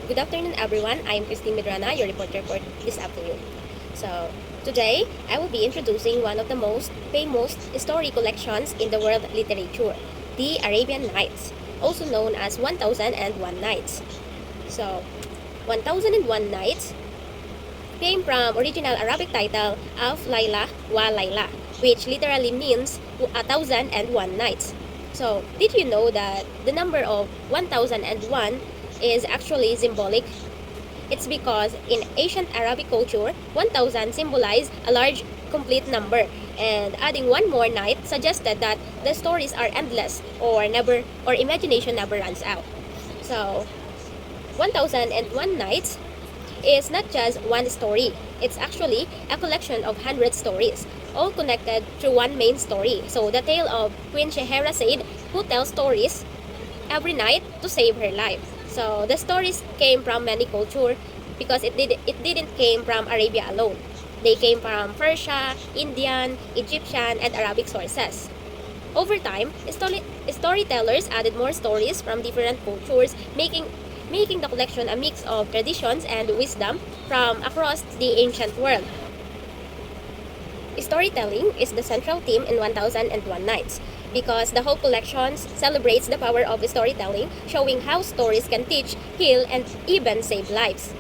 Good afternoon, everyone. I'm Christine Medrana, your reporter for this afternoon. So, today I will be introducing one of the most famous story collections in the world literature, the Arabian Nights, also known as 1001 Nights. So, 1001 Nights came from original Arabic title of Layla wa Layla, which literally means 1001 nights. So, did you know that the number of 1001 is actually symbolic? It's because in ancient Arabic culture, 1000 symbolized a large complete number, and adding one more night suggested that the stories are endless or imagination never runs out. So, 1001 nights is not just one story. It's actually a collection of 100 stories, all connected through one main story. So the tale of Queen Scheherazade, who tells stories every night to save her life. So the stories came from many cultures because it didn't came from Arabia alone. They came from Persia, Indian, Egyptian, and Arabic sources. Over time, storytellers added more stories from different cultures, making the collection a mix of traditions and wisdom from across the ancient world. Storytelling is the central theme in 1001 Nights because the whole collection celebrates the power of storytelling, showing how stories can teach, heal, and even save lives.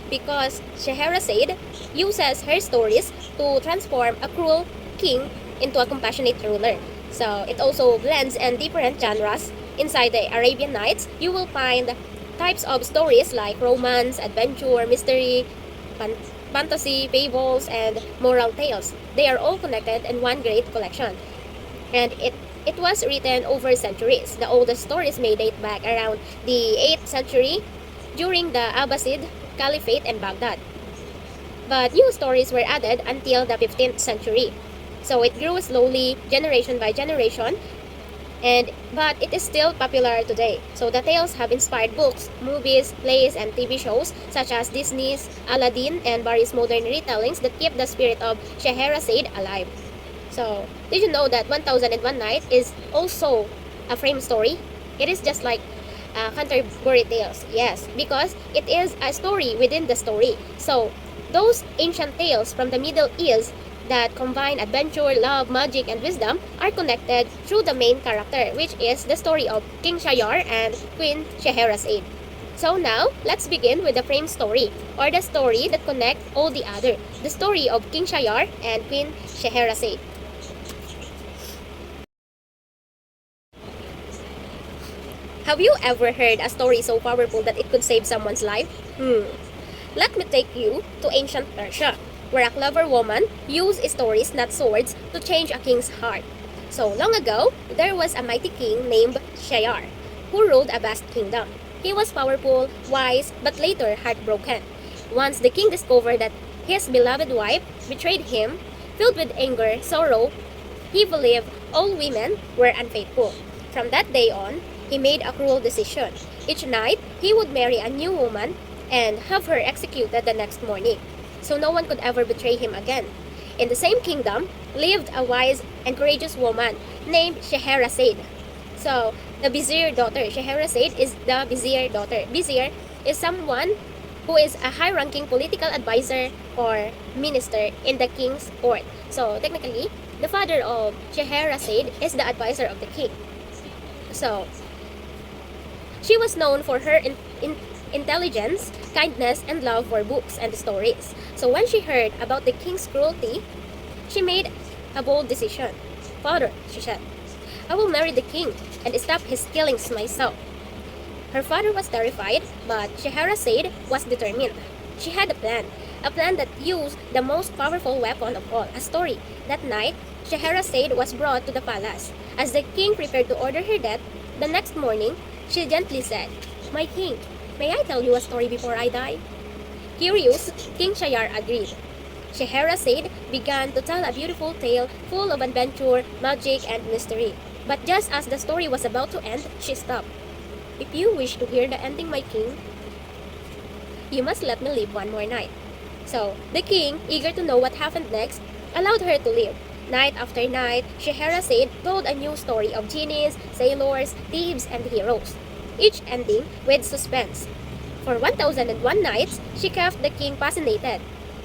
Because Scheherazade uses her stories to transform a cruel king into a compassionate ruler. So it also blends in different genres. Inside the Arabian Nights, you will find types of stories like romance, adventure, mystery, fantasy, fables, and moral tales. They are all connected in one great collection. And it was written over centuries. The oldest stories may date back around the 8th century during the Abbasid Caliphate in Baghdad. But new stories were added until the 15th century. So it grew slowly, generation by generation, but it is still popular today. So the tales have inspired books, movies, plays, and TV shows such as Disney's Aladdin and various modern retellings that keep the spirit of Scheherazade alive. So, did you know that 1001 Night is also a frame story? It is just like Canterbury Tales, yes, because it is a story within the story. So, those ancient tales from the Middle East that combine adventure, love, magic, and wisdom are connected through the main character, which is the story of King Shayar and Queen Scheherazade. So now, let's begin with the frame story, or the story that connects all the other, the story of King Shayar and Queen Scheherazade. Have you ever heard a story so powerful that it could save someone's life? Let me take you to ancient Persia, where a clever woman used stories, not swords, to change a king's heart. So long ago, there was a mighty king named Shayar, who ruled a vast kingdom. He was powerful, wise, but later heartbroken. Once the king discovered that his beloved wife betrayed him, filled with anger, sorrow, he believed all women were unfaithful. From that day on, he made a cruel decision. Each night, he would marry a new woman and have her executed the next morning, so no one could ever betray him again. In the same kingdom lived a wise and courageous woman named Scheherazade. So, the vizier daughter, Scheherazade is the vizier daughter. Vizier is someone who is a high-ranking political advisor or minister in the king's court. So, technically, the father of Scheherazade is the advisor of the king. So, she was known for her intelligence, kindness, and love for books and stories. So when she heard about the king's cruelty, she made a bold decision. Father, she said, I will marry the king and stop his killings myself. Her father was terrified, but Scheherazade was determined. She had a plan that used the most powerful weapon of all, a story. That night, Scheherazade was brought to the palace. As the king prepared to order her death, the next morning, she gently said, My king, may I tell you a story before I die? Curious, King Shayar agreed. Scheherazade began to tell a beautiful tale full of adventure, magic, and mystery. But just as the story was about to end, she stopped. If you wish to hear the ending, my king, you must let me live one more night. So, the king, eager to know what happened next, allowed her to live. Night after night, Scheherazade told a new story of genies, sailors, thieves, and heroes, each ending with suspense. For 1001 nights, she kept the king fascinated.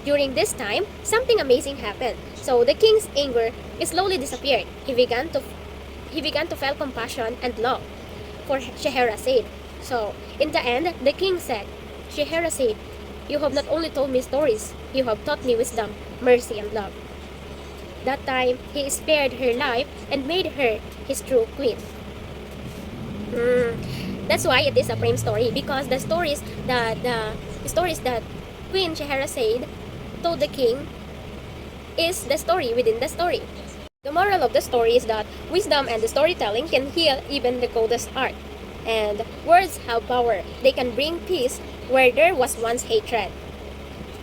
During this time, something amazing happened. So the king's anger slowly disappeared. He began to feel compassion and love for Scheherazade. So in the end, the king said, Scheherazade, you have not only told me stories, you have taught me wisdom, mercy, and love. That time, he spared her life and made her his true queen. That's why it is a prime story, because the stories that Queen Scheherazade told the king is the story within the story. The moral of the story is that wisdom and the storytelling can heal even the coldest heart. And words have power. They can bring peace where there was once hatred.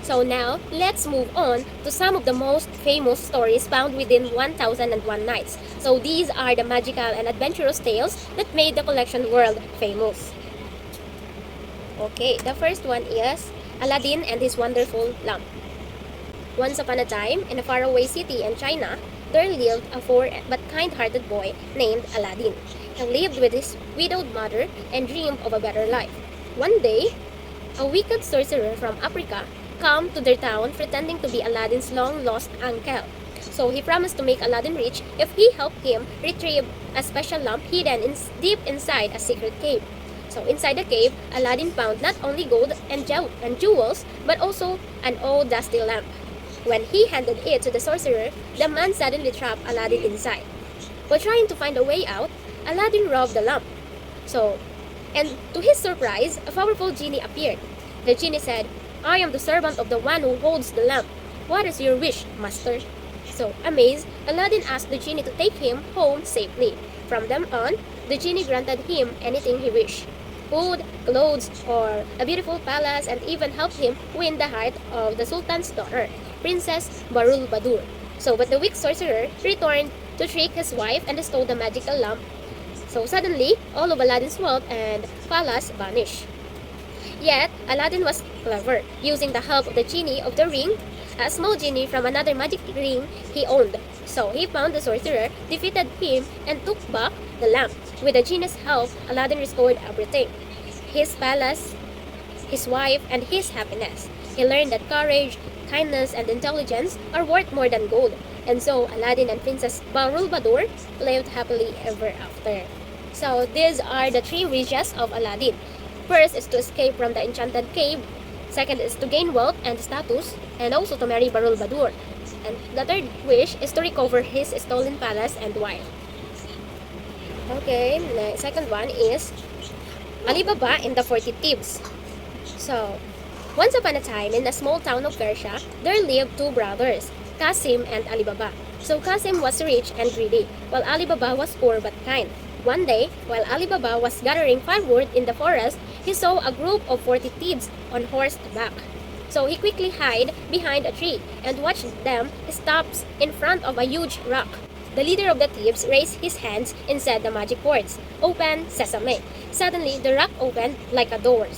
So now, let's move on to some of the most famous stories found within 1001 Nights. So these are the magical and adventurous tales that made the collection world famous. Okay, the first one is Aladdin and his wonderful lamp. Once upon a time, in a faraway city in China, there lived a poor but kind-hearted boy named Aladdin. He lived with his widowed mother and dreamed of a better life. One day, a wicked sorcerer from Africa came to their town pretending to be Aladdin's long-lost uncle. So he promised to make Aladdin rich if he helped him retrieve a special lamp hidden deep inside a secret cave. So inside the cave, Aladdin found not only gold and jewels, but also an old dusty lamp. When he handed it to the sorcerer, the man suddenly trapped Aladdin inside. While trying to find a way out, Aladdin robbed the lamp. And to his surprise, a powerful genie appeared. The genie said, I am the servant of the one who holds the lamp. What is your wish, master? So, amazed, Aladdin asked the genie to take him home safely. From then on, the genie granted him anything he wished. Food, clothes, or a beautiful palace, and even helped him win the heart of the Sultan's daughter, Princess Barul Badur. So, but the weak sorcerer returned to trick his wife and stole the magical lamp. So suddenly, all of Aladdin's wealth and palace vanished. Yet, Aladdin was clever, using the help of the genie of the ring, a small genie from another magic ring he owned. So he found the sorcerer, defeated him, and took back the lamp. With the genie's help, Aladdin restored everything: his palace, his wife, and his happiness. He learned that courage, kindness, and intelligence are worth more than gold. And so, Aladdin and Princess Barul Badur lived happily ever after. So, these are the three wishes of Aladdin. First is to escape from the enchanted cave. Second is to gain wealth and status, and also to marry Barul Badur. And the third wish is to recover his stolen palace and wife. Okay, the second one is Alibaba and the 40 Thieves. So, once upon a time, in a small town of Persia, there lived two brothers, Qasim and Alibaba. So Qasim was rich and greedy, while Alibaba was poor but kind. One day, while Alibaba was gathering firewood in the forest, he saw a group of 40 thieves on horseback. So he quickly hid behind a tree and watched them stop in front of a huge rock. The leader of the thieves raised his hands and said the magic words, "Open, Sesame." Suddenly, the rock opened like a door,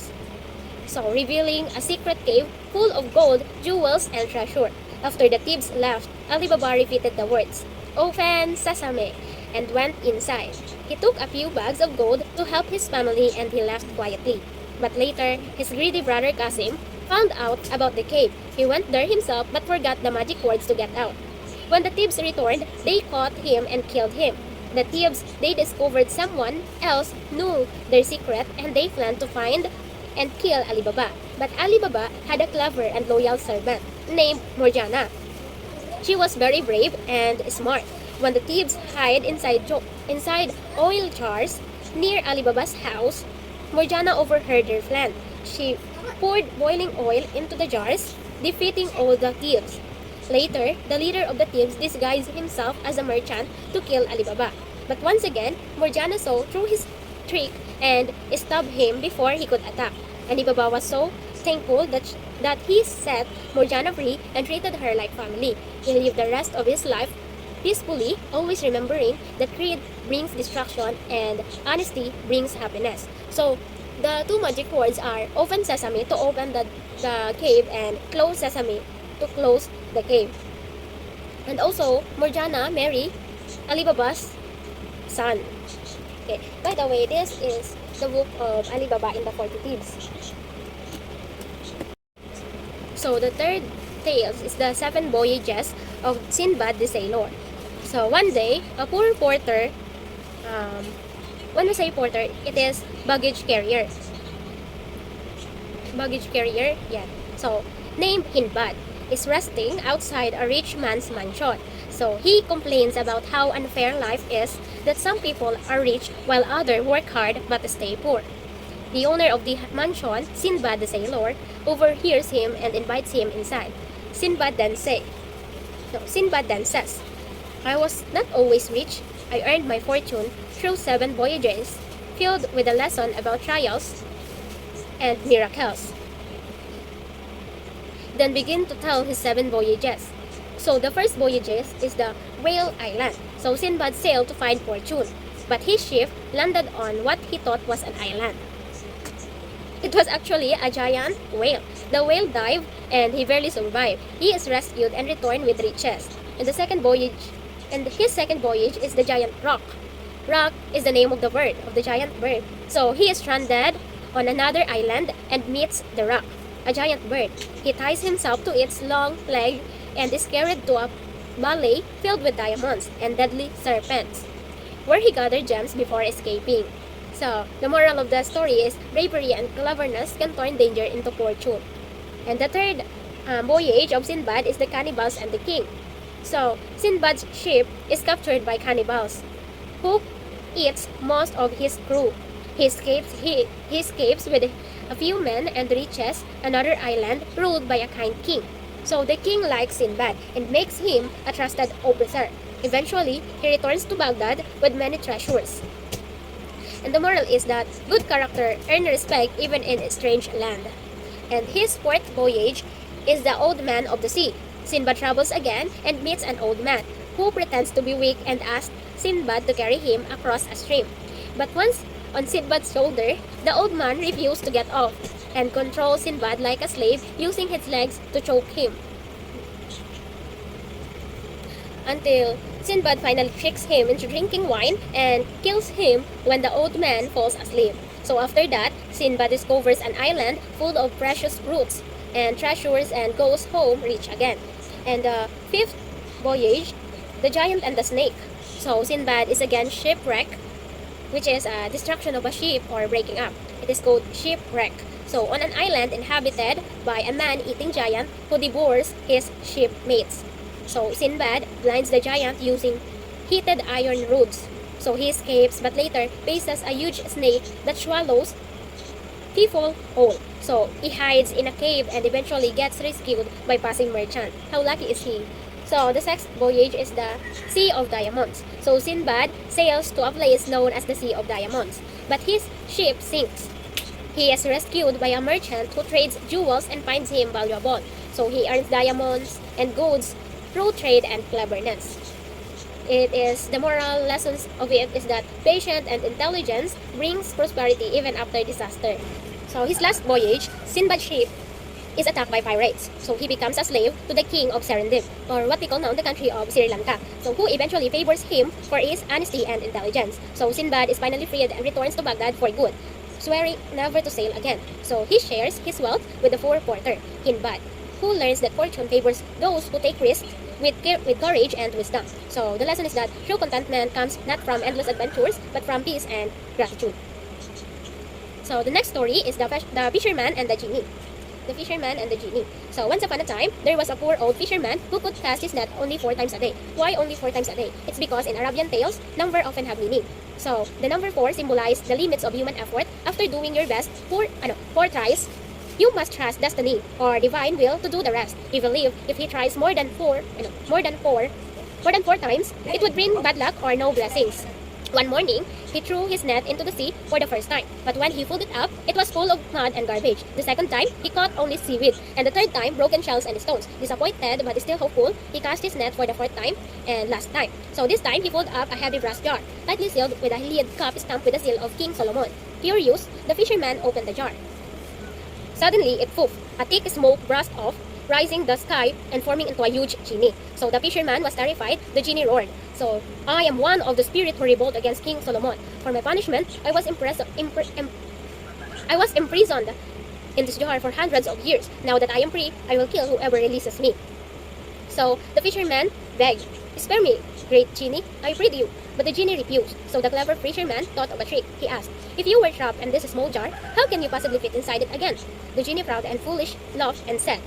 so revealing a secret cave full of gold, jewels, and treasure. After the thieves left, Alibaba repeated the words, "Open, Sesame," and went inside. He took a few bags of gold to help his family and he left quietly. But later, his greedy brother Qasim found out about the cave. He went there himself but forgot the magic words to get out. When the thieves returned, they caught him and killed him. The thieves, they discovered someone else knew their secret and they planned to find and kill Alibaba. But Alibaba had a clever and loyal servant named Morjana. She was very brave and smart. When the thieves hid inside oil jars near Alibaba's house, Morjana overheard their plan. She poured boiling oil into the jars, defeating all the thieves. Later, the leader of the thieves disguised himself as a merchant to kill Alibaba. But once again, Morjana saw through his trick and stabbed him before he could attack. Alibaba was so thankful that he set Morjana free and treated her like family. He lived the rest of his life peacefully, always remembering that greed brings destruction and honesty brings happiness. So, the two magic words are "Open Sesame" to open the cave and "Close Sesame" to close the cave. And also, Morjana married Alibaba's son. Okay. By the way, this is the book of Alibaba and the 40 Thieves. So the third tale is the seven voyages of Sinbad the Sailor. So one day, a poor porter, um, when we say porter, it is baggage carrier. Baggage carrier, yeah. So named Sinbad is resting outside a rich man's mansion. So he complains about how unfair life is, that some people are rich while others work hard but stay poor. The owner of the mansion, Sinbad the Sailor, overhears him and invites him inside. Sinbad then says, I was not always rich. I earned my fortune through 7 voyages, filled with a lesson about trials and miracles. Then begin to tell his 7 voyages. So the first voyages is the Whale Island. So Sinbad sailed to find fortune, but his ship landed on what he thought was an island. It was actually a giant whale. The whale dived and he barely survived. He is rescued and returned with riches. And his second voyage is the giant rock. Rock is the name of the giant bird. So he is stranded on another island and meets the rock, a giant bird. He ties himself to its long leg and is carried to a valley filled with diamonds and deadly serpents, where he gathered gems before escaping. So, the moral of the story is bravery and cleverness can turn danger into fortune. And the third voyage of Sinbad is the cannibals and the king. So, Sinbad's ship is captured by cannibals, who eats most of his crew. He escapes with a few men and reaches another island ruled by a kind king. So the king likes Sinbad and makes him a trusted officer. Eventually, he returns to Baghdad with many treasures. And the moral is that good character earns respect even in a strange land. And his fourth voyage is the Old Man of the Sea. Sinbad travels again and meets an old man who pretends to be weak and asks Sinbad to carry him across a stream. But once on Sinbad's shoulder, the old man refused to get off and controls Sinbad like a slave, using his legs to choke him. Until Sinbad finally tricks him into drinking wine and kills him when the old man falls asleep. So after that, Sinbad discovers an island full of precious fruits and treasures and goes home rich again. And the fifth voyage, the giant and the snake. So Sinbad is again shipwrecked, which is a destruction of a ship or breaking up. It is called shipwreck. So on an island inhabited by a man-eating giant who devours his shipmates. So Sinbad blinds the giant using heated iron rods. So he escapes but later faces a huge snake that swallows people whole. So he hides in a cave and eventually gets rescued by passing merchant. How lucky is he? So the sixth voyage is the Sea of Diamonds. So Sinbad sails to a place known as the Sea of Diamonds, but his ship sinks. He is rescued by a merchant who trades jewels and finds him valuable. So he earns diamonds and goods through trade and cleverness. The moral lessons of it is that patience and intelligence brings prosperity even after disaster. So his last voyage, Sinbad's ship is attacked by pirates. So he becomes a slave to the king of Serendip, or what we call now the country of Sri Lanka. So who eventually favors him for his honesty and intelligence. So Sinbad is finally freed and returns to Baghdad for good, swearing never to sail again. So he shares his wealth with the fourth porter, Sinbad, who learns that fortune favors those who take risks with courage and wisdom. So the lesson is that true contentment comes not from endless adventures, but from peace and gratitude. So the next story is the fisherman and the genie. The fisherman and the genie. So once upon a time, there was a poor old fisherman who could cast his net only 4 times a day. Why only 4 times a day? It's because in Arabian tales, number often have meaning. So the number 4 symbolizes the limits of human effort. After doing your best 4 tries, you must trust destiny or divine will to do the rest. He believed if he tries more than 4 times, it would bring bad luck or no blessings. One morning, he threw his net into the sea for the first time. But when he pulled it up, it was full of mud and garbage. The second time, he caught only seaweed. And the third time, broken shells and stones. Disappointed but still hopeful, he cast his net for the fourth time and last time. So this time, he pulled up a heavy brass jar, tightly sealed with a lid cup stamped with the seal of King Solomon. Furious, the fisherman opened the jar. Suddenly, it poofed. A thick smoke burst off, rising the sky and forming into a huge genie. So the fisherman was terrified. The genie roared, "So I am one of the spirits who revolt against King Solomon. For my punishment, I was imprisoned in this jar for hundreds of years. Now that I am free, I will kill whoever releases me." So the fisherman begged, "Spare me, great genie, I pray you." But the genie refused. So the clever fisherman thought of a trick. He asked, "If you were trapped in this small jar, how can you possibly fit inside it again?" The genie, proud and foolish, laughed and said,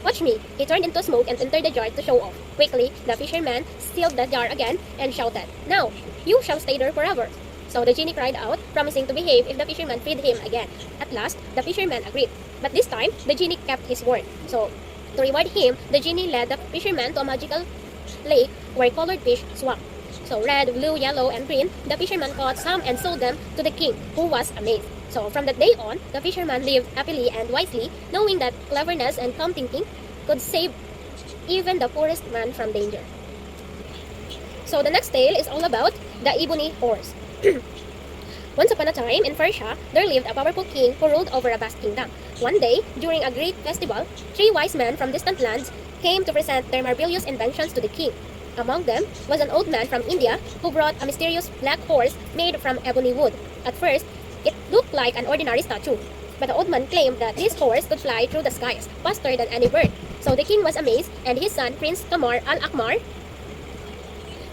"Watch me." He turned into smoke and entered the jar to show off. Quickly, the fisherman sealed the jar again and shouted, "Now, you shall stay there forever." So the genie cried out, promising to behave if the fisherman freed him again. At last, the fisherman agreed. But this time, the genie kept his word. So, to reward him, the genie led the fisherman to a magical lake where colored fish swam. So red, blue, yellow, and green, the fisherman caught some and sold them to the king, who was amazed. So from that day on, the fisherman lived happily and wisely, knowing that cleverness and calm thinking could save even the poorest man from danger. So the next tale is all about the ebony horse. Once upon a time, in Persia, there lived a powerful king who ruled over a vast kingdom. One day, during a great festival, 3 wise men from distant lands came to present their marvelous inventions to the king. Among them was an old man from India who brought a mysterious black horse made from ebony wood. At first, it looked like an ordinary statue, but the old man claimed that this horse could fly through the skies faster than any bird. So the king was amazed, and his son, Prince Kamar al-Akmar,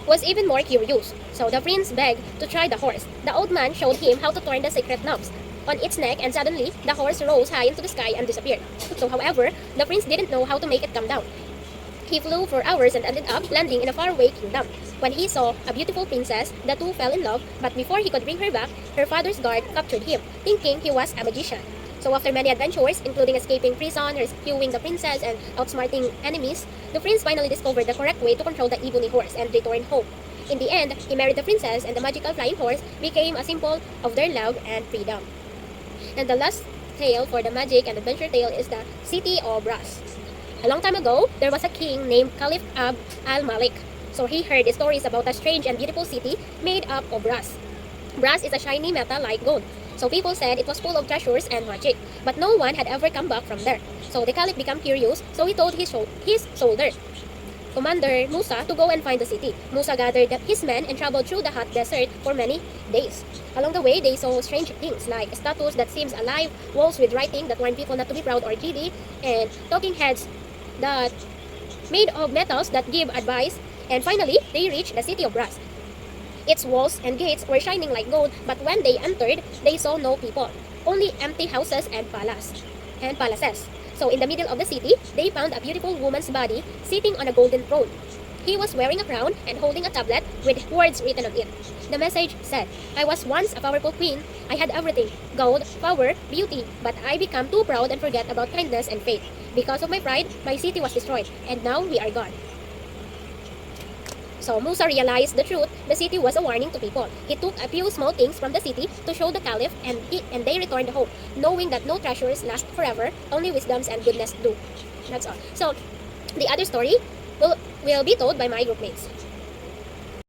was even more curious. So the prince begged to try the horse. The old man showed him how to turn the secret knobs on its neck, and suddenly the horse rose high into the sky and disappeared. So however, the prince didn't know how to make it come down. He flew for hours and ended up landing in a faraway kingdom. When he saw a beautiful princess, the two fell in love, but before he could bring her back, her father's guard captured him, thinking he was a magician. So after many adventures, including escaping prison, rescuing the princess, and outsmarting enemies, the prince finally discovered the correct way to control the ebony horse and returned home. In the end, he married the princess, and the magical flying horse became a symbol of their love and freedom. And the last tale for the magic and adventure tale is the City of Brass. A long time ago, there was a king named Caliph Abd al-Malik. So he heard stories about a strange and beautiful city made up of brass. Brass is a shiny metal like gold. So people said it was full of treasures and magic, but no one had ever come back from there. So the Caliph became curious, so he told his soldier, Commander Musa, to go and find the city. Musa gathered his men and traveled through the hot desert for many days. Along the way, they saw strange things like statues that seemed alive, walls with writing that warned people not to be proud or greedy, and talking heads that made of metals that give advice. And finally, they reached the city of brass. Its walls and gates were shining like gold, but when they entered, they saw no people, only empty houses and palaces. So in the middle of the city, they found a beautiful woman's body sitting on a golden throne. He was wearing a crown and holding a tablet with words written on it. The message said, "I was once a powerful queen. I had everything, gold, power, beauty, but I became too proud and forget about kindness and faith. Because of my pride, my city was destroyed, and now we are gone." So Musa realized the truth. The city was a warning to people. He took a few small things from the city to show the Caliph, and they returned home, knowing that no treasures last forever, only wisdoms and goodness do. That's all. So the other story will be told by my groupmates.